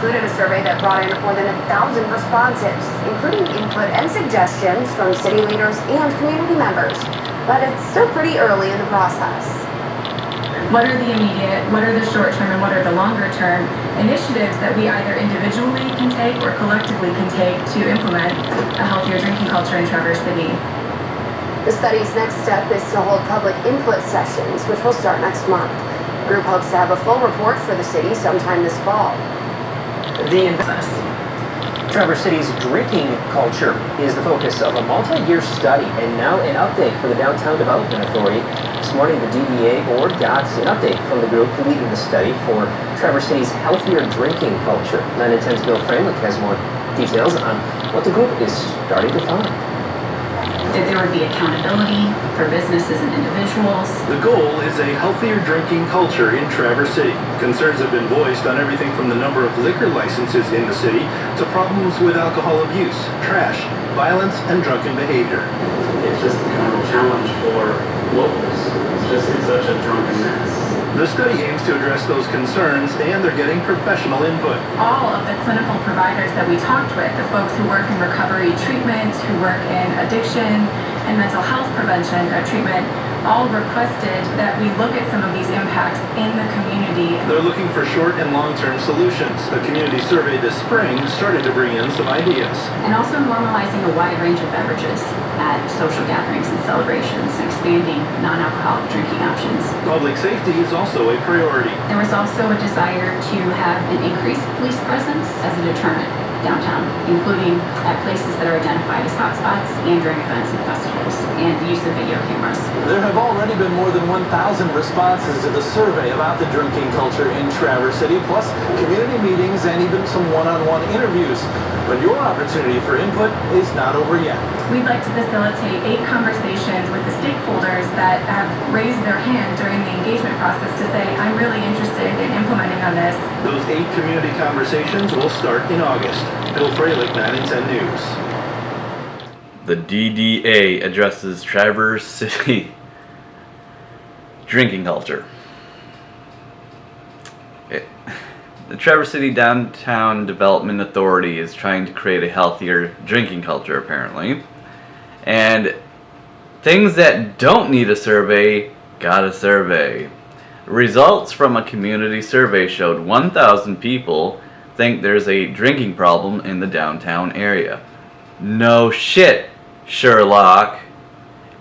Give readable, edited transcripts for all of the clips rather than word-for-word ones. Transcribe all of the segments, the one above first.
included a survey that brought in more than 1,000 responses, including input and suggestions from city leaders and community members. But it's still pretty early in the process. What are the immediate, what are the short-term, and what are the longer-term initiatives that we either individually can take or collectively can take to implement a healthier drinking culture in Traverse City? The study's next step is to hold public input sessions, which will start next month. The group hopes to have a full report for the city sometime this fall. Traverse City's drinking culture is the focus of a multi-year study, and now an update for the Downtown Development Authority. This morning, the DDA board got an update from the group leading the study for Traverse City's healthier drinking culture. 9 and 10's Bill Framlich has more details on what the group is starting to find. That there would be accountability for businesses and individuals. The goal is a healthier drinking culture in Traverse City. Concerns have been voiced on everything from the number of liquor licenses in the city to problems with alcohol abuse, trash, violence, and drunken behavior. It's just kind of a challenge for locals. It's such a drunken mess. The study aims to address those concerns, and they're getting professional input. All of the clinical providers that we talked with, the folks who work in recovery treatment, who work in addiction and mental health prevention treatment, all requested that we look at some of these impacts in the community. They're looking for short and long-term solutions. A community survey this spring started to bring in some ideas. And also normalizing a wide range of beverages at social gatherings and celebrations, expanding non-alcoholic drinking options. Public safety is also a priority. There was also a desire to have an increased police presence as a deterrent downtown, including at places that are identified as hotspots and during events and festivals, and the use of video cameras. There have already been more than 1,000 responses to the survey about the drinking culture in Traverse City, plus community meetings and even some one-on-one interviews. But your opportunity for input is not over yet. We'd like to facilitate 8 conversations with the stakeholders that have raised their hand during the engagement process to say, I'm really interested in implementing on this. Those 8 community conversations will start in August. Bill Freilich, 9 and 10 News. The DDA addresses Traverse City drinking culture. The Traverse City Downtown Development Authority is trying to create a healthier drinking culture, apparently. And things that don't need a survey got a survey. Results from a community survey showed 1,000 people think there's a drinking problem in the downtown area. No shit, Sherlock.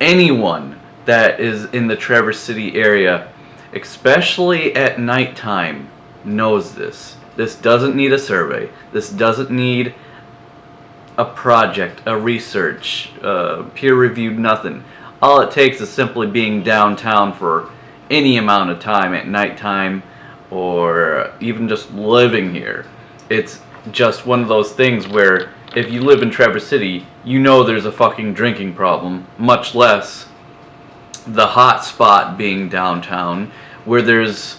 Anyone that is in the Traverse City area, especially at nighttime, knows this. This doesn't need a survey. This doesn't need a project, a research, peer-reviewed nothing. All it takes is simply being downtown for any amount of time at nighttime, or even just living here. It's just one of those things where if you live in Traverse City, you know there's a fucking drinking problem, much less the hot spot being downtown, where there's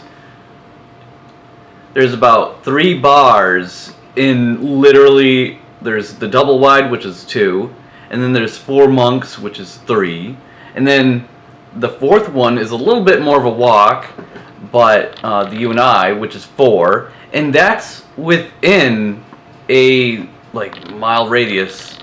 about 3 bars in literally, there's the Double Wide, which is 2, and then there's 4 Monks, which is 3, and then the 4th one is a little bit more of a walk, but the UhhhDuhhh, which is 4, and that's within a mile radius,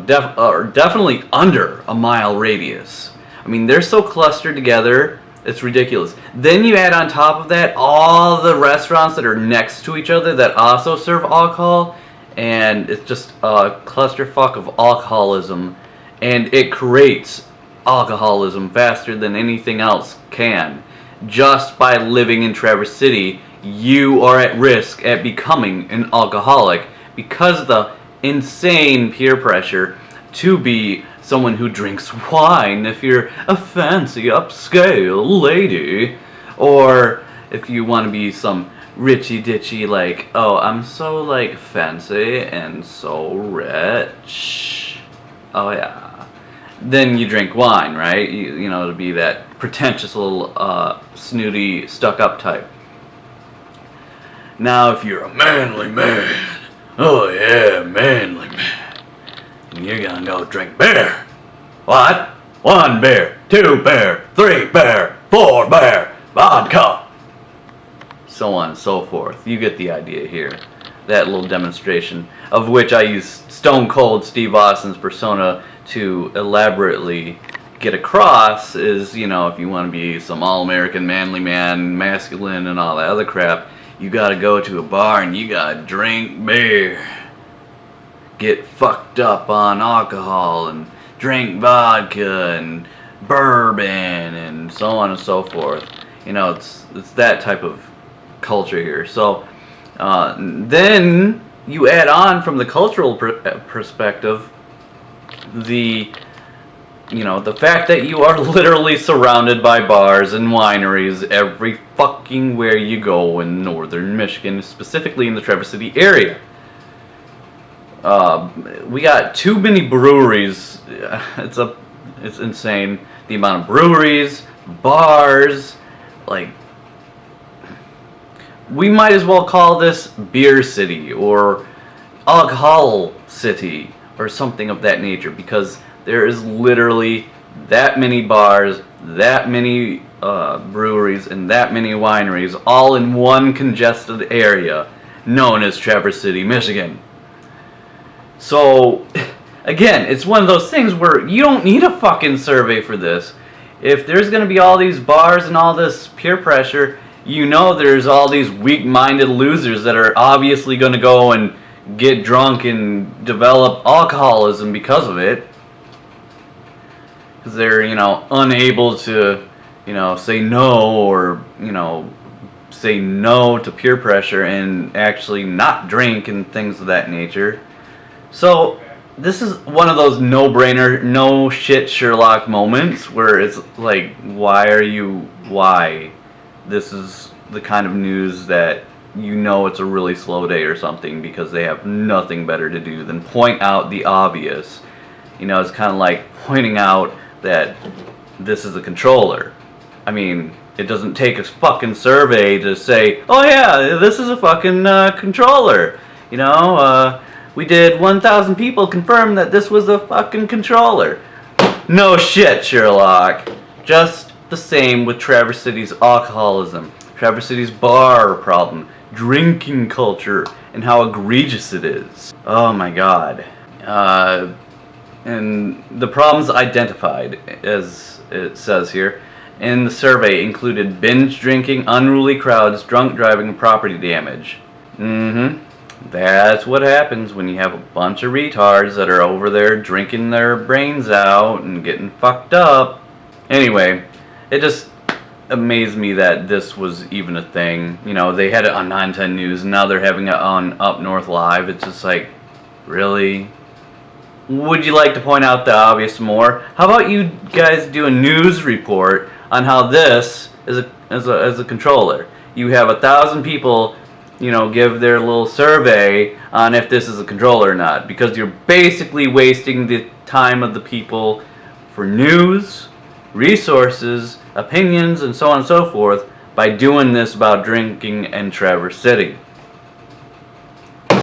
definitely under a mile radius. I mean, they're so clustered together, it's ridiculous. Then you add on top of that all the restaurants that are next to each other that also serve alcohol, and it's just a clusterfuck of alcoholism, and it creates alcoholism faster than anything else can. Just by living in Traverse City, you are at risk at becoming an alcoholic because of the insane peer pressure to be someone who drinks wine if you're a fancy upscale lady, or if you want to be some richy ditchy oh, I'm so fancy and so rich, oh yeah, then you drink wine, right? You know, to be that pretentious little snooty stuck up type. Now if you're a manly man, oh yeah, manly man, and you're gonna go drink beer. What? 1 beer, 2 beer, 3 beer, 4 beer, vodka, so on and so forth. You get the idea here. that little demonstration, of which I used Stone Cold Steve Austin's persona to elaborately get across, is, you know, if you want to be some all-American manly man, masculine and all that other crap, you gotta go to a bar and you gotta drink beer, get fucked up on alcohol and drink vodka and bourbon and so on and so forth. You know, it's that type of culture here. So then you add on from the cultural perspective the fact that you are literally surrounded by bars and wineries every fucking where you go in northern Michigan, specifically in the Traverse City area. We got too many breweries. It's insane the amount of breweries, bars. Like, we might as well call this Beer City or Alcohol City or something of that nature, because there is literally that many bars, that many breweries, and that many wineries all in one congested area known as Traverse City, Michigan. So, again, it's one of those things where you don't need a fucking survey for this. If there's going to be all these bars and all this peer pressure, you know there's all these weak-minded losers that are obviously going to go and get drunk and develop alcoholism because of it. Because they're, unable to, say no, or, say no to peer pressure and actually not drink and things of that nature. So this is one of those no-brainer, no shit Sherlock moments where it's like, why? This is the kind of news that it's a really slow day or something, because they have nothing better to do than point out the obvious. It's kind of like pointing out that this is a controller. I mean, it doesn't take a fucking survey to say, oh yeah, this is a fucking controller. We did 1,000 people confirm that this was a fucking controller. No shit, Sherlock. Just the same with Traverse City's alcoholism, Traverse City's bar problem, drinking culture, and how egregious it is. Oh my god. And the problems identified, as it says here in the survey, included binge drinking, unruly crowds, drunk driving, and property damage. That's what happens when you have a bunch of retards that are over there drinking their brains out and getting fucked up. Anyway, it just amazed me that this was even a thing. They had it on 910 News, and now they're having it on Up North Live. It's just like, really? Would you like to point out the obvious more? How about you guys do a news report on how this is a controller? You have 1,000 people, give their little survey on if this is a controller or not, because you're basically wasting the time of the people for news, resources, opinions, and so on and so forth by doing this about drinking in Traverse City.